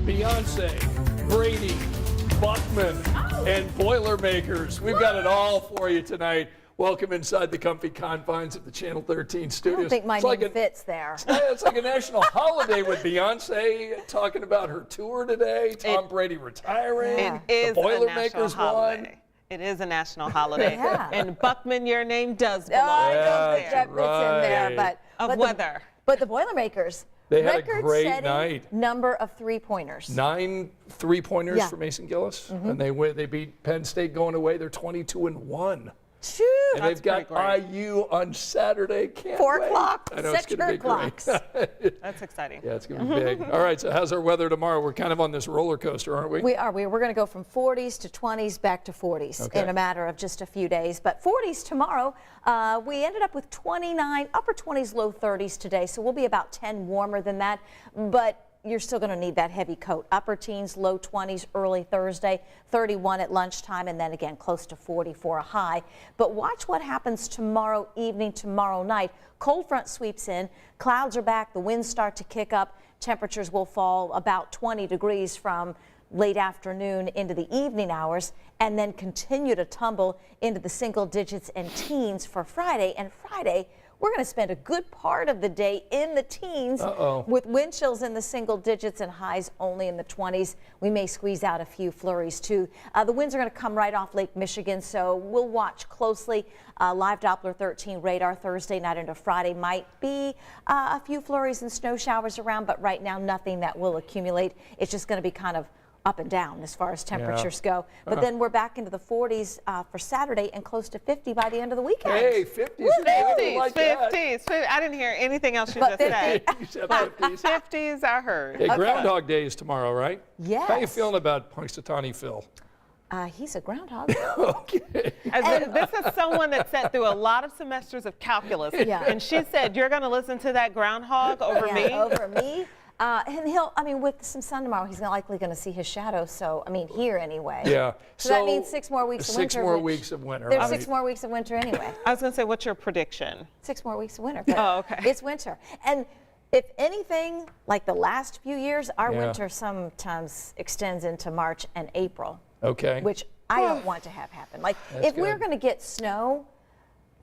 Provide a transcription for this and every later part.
Beyonce, Brady, Buckman, and Boilermakers. We've got it all for you tonight. Welcome inside the comfy confines of the Channel 13 studios. I don't think my name fits there. It's like a national holiday with Beyonce talking about her tour today, Tom Brady retiring, It is the Boilermakers won. It is a national holiday. Yeah. And Buckman, your name does belong I don't think there. that fits in there, but Weather. But the Boilermakers, They had a great record-setting night. number of three-pointers. 9 3-pointers Yeah. for Mason Gillis, and they beat Penn State going away. They're 22-1. Phew. And they've got pretty great. IU on Saturday. Can't 4 wait. o'clock, I know it's going to be clocks. great. That's exciting. Yeah, it's going to be big. All right, so how's our weather tomorrow? We're kind of on this roller coaster, aren't we? We are. We're going to go from 40s to 20s back to 40s Okay. in a matter of just a few days. But 40s tomorrow. We ended up with 29, upper 20s, low 30s today. So we'll be about 10 warmer than that. But you're still going to need that heavy coat. Upper teens, low 20s early Thursday, 31 at lunchtime, and then again close to 40 for a high. But watch what happens tomorrow evening, tomorrow night. Cold front sweeps in, clouds are back, the winds start to kick up, temperatures will fall about 20 degrees from late afternoon into the evening hours, and then continue to tumble into the single digits and teens for Friday. And Friday, we're going to spend a good part of the day in the teens with wind chills in the single digits and highs only in the 20s. We may squeeze out a few flurries too. The winds are going to come right off Lake Michigan, so we'll watch closely. Live Doppler 13 radar Thursday night into Friday might be a few flurries and snow showers around, but right now nothing that will accumulate. It's just going to be kind of up and down as far as temperatures go. But then we're back into the 40s for Saturday and close to 50 by the end of the weekend. Hey, 50s. 50s. I didn't hear anything else you But just said. You said 50s. 50s, I heard. Hey, Groundhog Day is tomorrow, right? Yes. How you feeling about Punxsutawney Phil? He's a groundhog. Okay. This is someone that sat through a lot of semesters of calculus, Yeah. and she said, "You're going to listen to that groundhog over Yeah, me." over me. And with some sun tomorrow, he's likely going to see his shadow. So, here anyway. Yeah. So that means 6 more weeks of winter. 6 more weeks of winter. There's 6 more weeks of winter anyway. I was going to say, what's your prediction? 6 more weeks of winter. Oh, okay. It's winter. And if anything, like the last few years, our Yeah. winter sometimes extends into March and April. Okay. Which I don't want to have happen. Like, if we're good. going to get snow,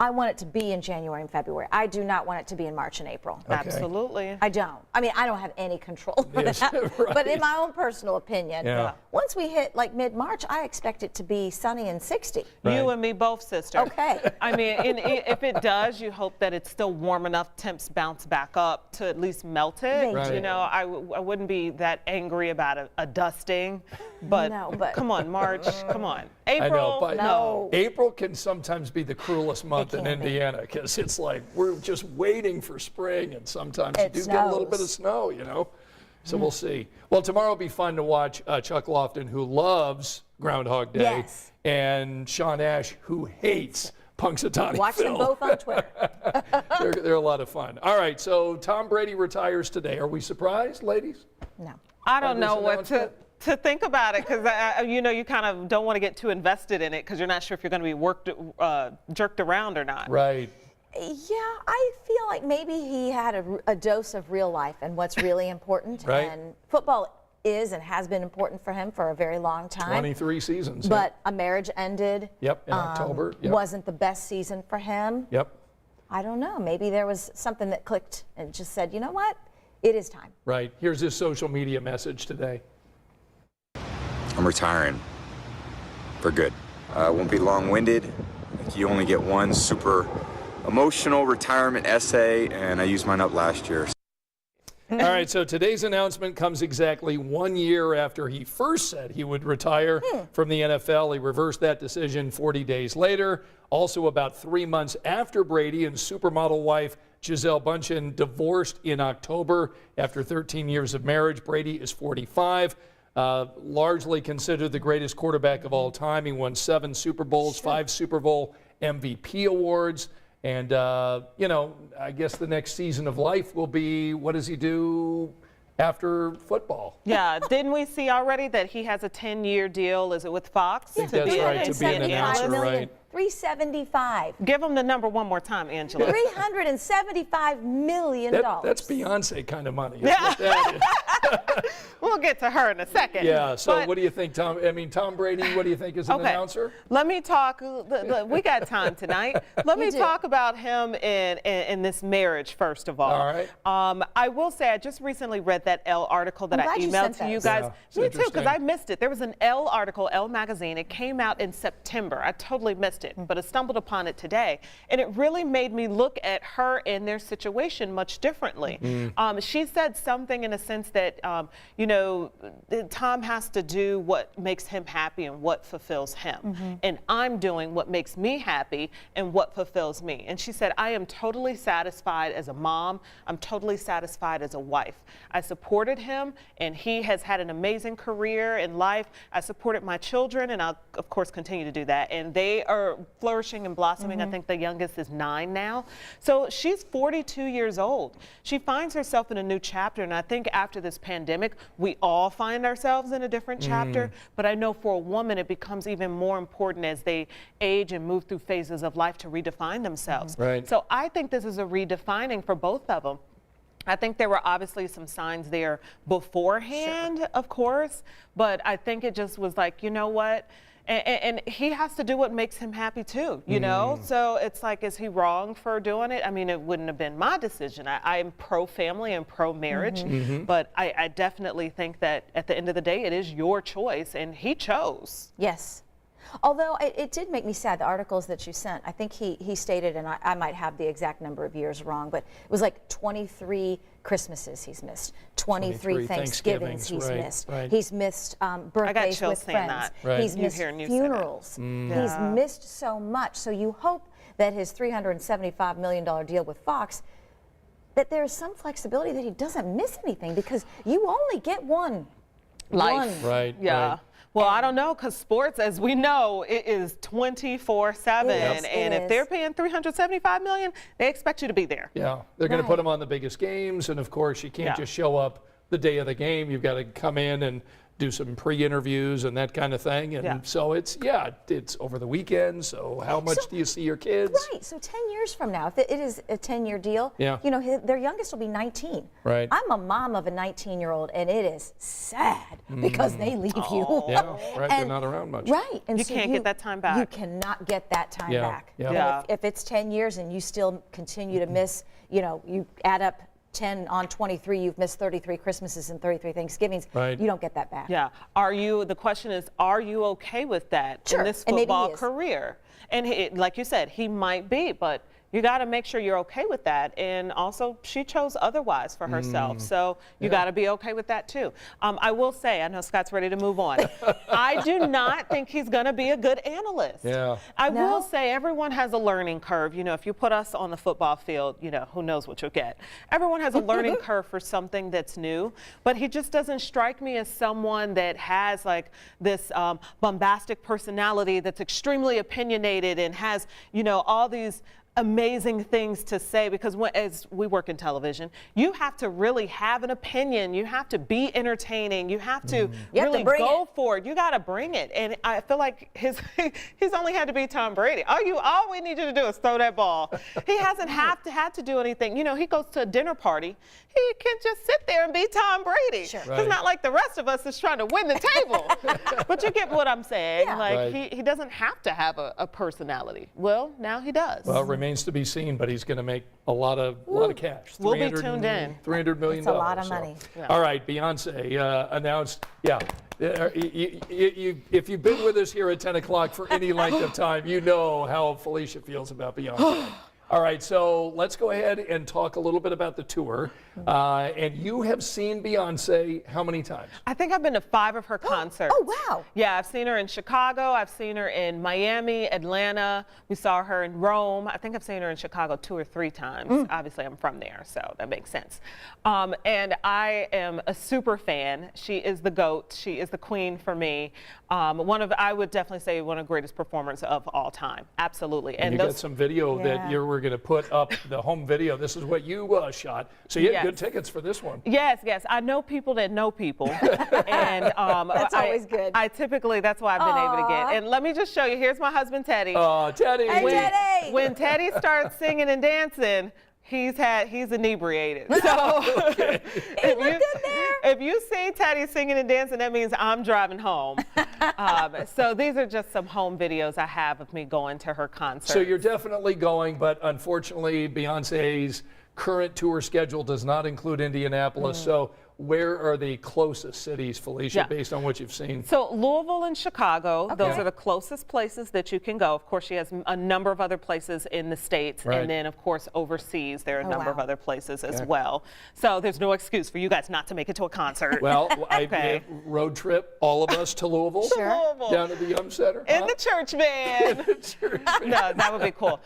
I want it to be in January and February. I do not want it to be in March and April. Okay. Absolutely. I don't. I don't have any control over Yes, that. right. But in my own personal opinion, Yeah. once we hit like mid-March, I expect it to be sunny and 60. Right. You and me both, sister. Okay. If it does, you hope that it's still warm enough, temps bounce back up to at least melt it. Right. You know, I wouldn't be that angry about a dusting, but, No, but- come on, March, come on. I know, April, but No. April can sometimes be the cruelest month in can be. Indiana because it's like we're just waiting for spring, and sometimes It you do get a little bit of snows. snow, So we'll see. Well, tomorrow will be fun to watch Chuck Lofton, who loves Groundhog Day, Yes. and Sean Ash, who hates Punxsutawney Watch Phil. them both on Twitter. They're a lot of fun. All right, so Tom Brady retires today. Are we surprised, ladies? No. I don't this know what announcement? to think about it because you kind of don't want to get too invested in it because you're not sure if you're going to be jerked around or not. Right. Yeah, I feel like maybe he had a dose of real life and what's really important. Right. And football is and has been important for him for a very long time. 23 seasons. yeah. But a marriage ended. Yep, in October. Yep. Wasn't the best season for him. Yep. I don't know. Maybe there was something that clicked and just said, you know what? It is time. Right. Here's his social media message today. I'm retiring for good. Won't be long-winded. You only get one super emotional retirement essay, and I used mine up last year. All right, so today's announcement comes exactly 1 year after he first said he would retire from the NFL. He reversed that decision 40 days later. Also about 3 months after Brady and supermodel wife Gisele Bündchen divorced in October after 13 years of marriage. Brady is 45. Largely considered the greatest quarterback of all time. He won 7 Super Bowls, 5 Super Bowl MVP awards. And, I guess the next season of life will be, what does he do after football? Yeah, didn't we see already that he has a 10-year deal? Is it with Fox? I think that's right, to be an announcer, right? 375. Give him the number one more time, Angela. $375 million. That's Beyonce kind of money. Is what that is. We'll get to her in a second. Yeah, so But- what do you think, Tom? I mean, Tom Brady, what do you think is an announcer? Let me talk. We got time tonight. Let me We do. talk about him in this marriage first of all. All right. I will say I just recently read that Elle article that I'm I glad you emailed sent to you those. guys. Yeah, it's Me too, because interesting. I missed it. There was an Elle article, Elle magazine. It came out in September. I totally missed it, but I stumbled upon it today, and it really made me look at her and their situation much differently. She said something in a sense that you know, Tom has to do what makes him happy and what fulfills him, and I'm doing what makes me happy and what fulfills me. And she said, I am totally satisfied as a mom. I'm totally satisfied as a wife. I supported him, and he has had an amazing career in life. I supported my children, and I'll, of course, continue to do that. And they are flourishing and blossoming. I think the youngest is 9 now. So she's 42 years old. She finds herself in a new chapter, and I think after this pandemic, we all find ourselves in a different chapter. But I know for a woman, it becomes even more important as they age and move through phases of life to redefine themselves. Right. So I think this is a redefining for both of them. I think there were obviously some signs there beforehand, of course, but I think it just was like, you know what? And he has to do what makes him happy too, you know? So it's like, is he wrong for doing it? I mean, it wouldn't have been my decision. I'm pro-family and pro-marriage, but I definitely think that at the end of the day, it is your choice, and he chose. Yes. Although it did make me sad, the articles that you sent. I think he stated, and I might have the exact number of years wrong, but it was like 23 Christmases he's missed, 23 Thanksgivings he's right, missed. right. He's missed birthdays chills with saying friends. that. Right. He's You missed hearing you say that. funerals. He's missed so much. So you hope that his $375 million deal with Fox, that there is some flexibility that he doesn't miss anything, because you only get one Life. Right, Yeah. right. Well, I don't know, because sports, as we know, it is 24/7, It is, and it if is. they're paying $375 million, they expect you to be there. Yeah, they're going to put Right. him on the biggest games, and of course, you can't Yeah. just show up the day of the game. You've got to come in and do some pre-interviews and that kind of thing. And Yeah. so it's over the weekend. So how much do you see your kids? Right. So 10 years from now, if it is a 10-year deal, Yeah. you know, their youngest will be 19. Right. I'm a mom of a 19-year-old, and it is sad because they leave you. Yeah, right. They're And- not around much. Right. And You so can't get that time back. You cannot get that time Yeah, back. yeah. And Yeah. if it's 10 years and you still continue to miss, you know, you add up 10 on 23, you've missed 33 Christmases and 33 Thanksgivings. Right. You don't get that back. Yeah. The question is, are you okay with that Sure, in this and maybe he football is. career? And like you said, he might be, but you got to make sure you're okay with that. And also, she chose otherwise for herself. So you got to be okay with that too. I will say, I know Scott's ready to move on. I do not think he's going to be a good analyst. Yeah. I No? will say everyone has a learning curve. You know, if you put us on the football field, you know, who knows what you'll get. Everyone has a learning curve for something that's new, but he just doesn't strike me as someone that has like this bombastic personality that's extremely opinionated and has, you know, all these amazing things to say, because as we work in television, you have to really have an opinion. You have to be entertaining. You have to You have to really bring go it. for it. You got to bring it. And I feel like he's only had to be Tom Brady. All we need you to do is throw that ball. He hasn't had to do anything. You know, he goes to a dinner party. He can just sit there and be Tom Brady. Sure. It's Right. not like the rest of us is trying to win the table. But you get what I'm saying. Yeah. Like Right. he doesn't have to have a personality. Well, now he does. Well, it remains to be seen, but he's going to make a lot of cash. We'll be 300 tuned in. $300 million. It's a lot of so. money. Yeah. All right, Beyonce announced, if you've been with us here at 10 o'clock for any length of time, you know how Felicia feels about Beyonce. All right, so let's go ahead and talk a little bit about the tour. And you have seen Beyonce how many times? I think I've been to 5 of her concerts. Oh, wow. Yeah, I've seen her in Chicago. I've seen her in Miami, Atlanta. We saw her in Rome. I think I've seen her in Chicago 2 or 3 times. Obviously, I'm from there, so that makes sense. And I am a super fan. She is the GOAT. She is the queen for me. I would definitely say one of the greatest performers of all time. Absolutely. And you got some video that you were going to put up, the home video. This is what you shot. So you had good tickets for this one. Yes. I know people that know people. And That's always good. That's why I've been able to get. And let me just show you. Here's my husband, Teddy. Teddy. Hey, Teddy. When Teddy starts singing and dancing, He's inebriated. So if you see Teddy singing and dancing, that means I'm driving home. So these are just some home videos I have of me going to her concert. So you're definitely going, but unfortunately, Beyonce's current tour schedule does not include Indianapolis. So where are the closest cities, Felicia, based on what you've seen? So Louisville and Chicago, those are the closest places that you can go. Of course, she has a number of other places in the States. Right. And then, of course, overseas, there are a number of other places as well. So there's no excuse for you guys not to make it to a concert. Well, I road trip, all of us to Louisville, down to the Yum Center. In the church van. No, that would be cool.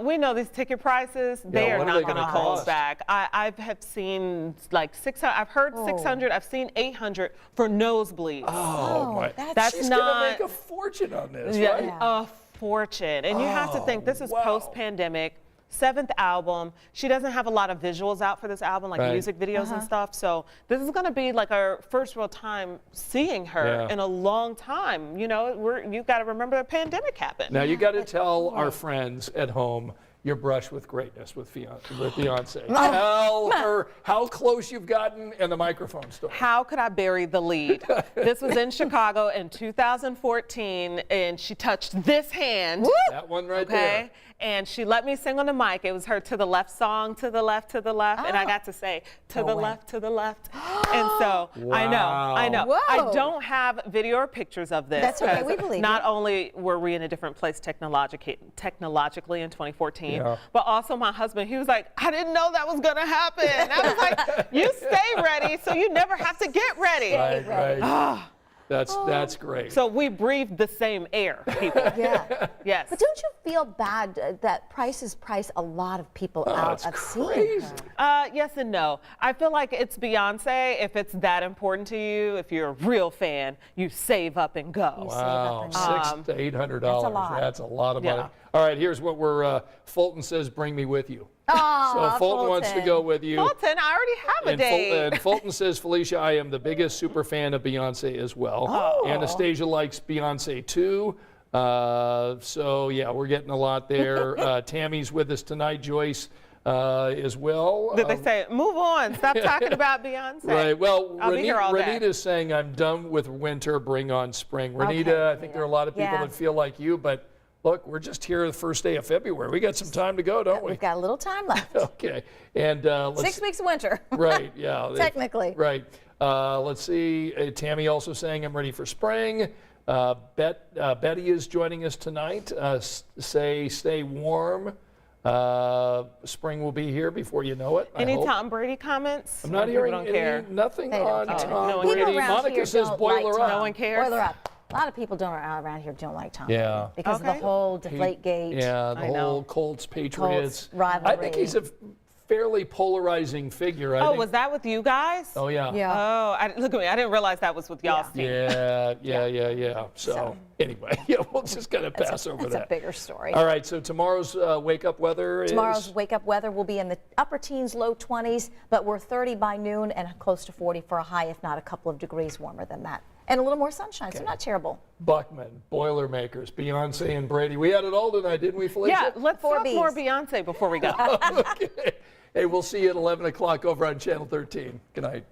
We know these ticket prices, they are not going to hold back. I have seen like 600, I've heard 600, I've seen 800 for nosebleeds. Oh my, she's not gonna make a fortune on this, right? A fortune. And you have to think, this is post-pandemic, 7th album. She doesn't have a lot of visuals out for this album, like music videos and stuff. So this is going to be like our first real time seeing her in a long time. You know, you've got to remember the pandemic happened. Now you got to tell our friends at home your brush with greatness with Beyonce. Tell her how close you've gotten and the microphone story. How could I bury the lead? This was in Chicago in 2014, and she touched this hand. That one right there. And she let me sing on the mic. It was her To the Left song, to the left, and I got to say, to the left, to the left. And so, I know. Whoa. I don't have video or pictures of this. That's okay, we believe Not only were we in a different place technologically in 2014, but also my husband, he was like, I didn't know that was gonna happen. I was like, you stay ready so you never have to get ready. Right. That's great. So we breathe the same air, people. Yes. But don't you feel bad that prices price a lot of people out of seeing her? Yes and no. I feel like it's Beyonce. If it's that important to you, if you're a real fan, you save up and go. Wow, $600 to $800. That's a lot of money. Yeah. All right, here's what we're, Fulton says, bring me with you. Oh, So Fulton wants to go with you. Fulton, I already have a date. And Fulton says, Felicia, I am the biggest super fan of Beyonce as well. Anastasia likes Beyonce too. So yeah, we're getting a lot there. Tammy's with us tonight. Joyce as well. Did they say, move on, stop talking about Beyonce? Right, well, I'll be here all day. Renita's saying, I'm done with winter, bring on spring. Renita, I think there are a lot of people that feel like you, but look, we're just here the first day of February. We got some time to go, don't we? We've got a little time left. Okay. And 6 weeks of winter. Right, yeah. Technically. Right. Let's see. Tammy also saying, I'm ready for spring. Betty is joining us tonight. Stay warm. Spring will be here before you know it. Any Tom Brady comments? I'm not hearing nothing on Tom Brady. Monica says boil her up. No one cares? Boil her up. A lot of people around here don't like Tom. Yeah. Because of the whole Deflategate. Yeah, the whole Colts Patriots rivalry. I think he's a fairly polarizing figure. Was that with you guys? Oh yeah. Oh, look at me. I didn't realize that was with y'all's team. Yeah. So anyway, we'll just kind of pass over that. That's a bigger story. All right, so tomorrow's wake-up weather is? Tomorrow's wake-up weather will be in the upper teens, low 20s, but we're 30 by noon and close to 40 for a high, if not a couple of degrees warmer than that. And a little more sunshine, so not terrible. Buckman, Boilermakers, Beyonce and Brady. We had it all tonight, didn't we, Felicia? Yeah, let's talk more Beyonce before we go. Okay. Hey, we'll see you at 11 o'clock over on Channel 13. Good night.